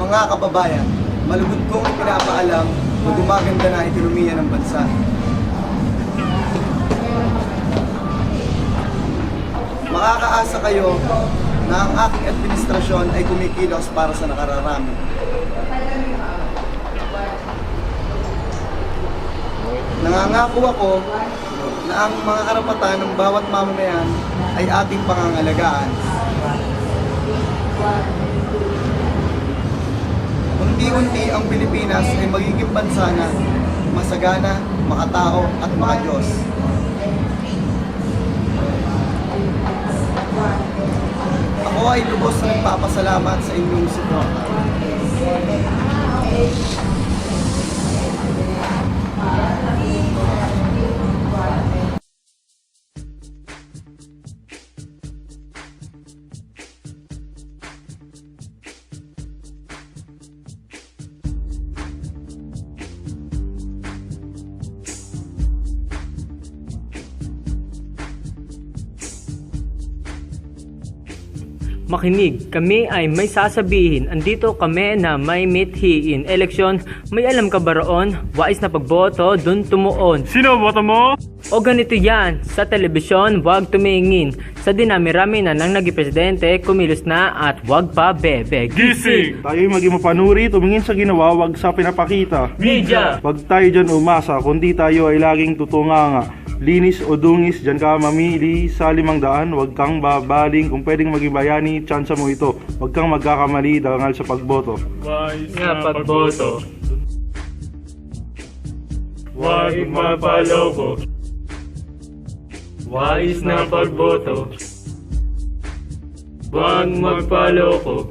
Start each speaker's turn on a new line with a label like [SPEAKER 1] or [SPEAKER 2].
[SPEAKER 1] Mga kababayan, malugod kong pinapaalam na gumaganda na ekonomiya ng bansa. Makakaasa kayo na ang aking administrasyon ay kumikilos para sa nakararami. Nangangako ako na ang mga karapatan ng bawat mamamayan ay ating pangangalagaan. Unti-unti ang Pilipinas ay magiging bansa na masagana, makatao at makadiyos. Ako ay lubos na nagpapasalamat sa inyong suporta.
[SPEAKER 2] Makinig, kami ay may sasabihin. Andito kami na may mithiin. Eleksyon, may alam ka ba roon? Wais na pagboto, dun tumuon.
[SPEAKER 3] Sino boto mo?
[SPEAKER 2] O ganito yan, sa telebisyon, wag tumingin. Sa dinami-rami na nang naging presidente, kumilos na at wag pa bebe.
[SPEAKER 3] Gising! Tayo'y maging mapanuri, tumingin sa ginawa, wag sa pinapakita.
[SPEAKER 2] Media!
[SPEAKER 3] Wag tayo dyan umasa, kundi tayo ay laging tutunganga. Linis o dungis, dyan ka mamili sa 500, wag kang babaling. Kung pwedeng maging bayani, tsansa mo ito. Wag kang magkakamali dangal sa pagboto.
[SPEAKER 4] Wais
[SPEAKER 2] Nga pagboto.
[SPEAKER 4] Huwag mapaloko.
[SPEAKER 2] Wais na pagboto.
[SPEAKER 4] Huwag magpaloko.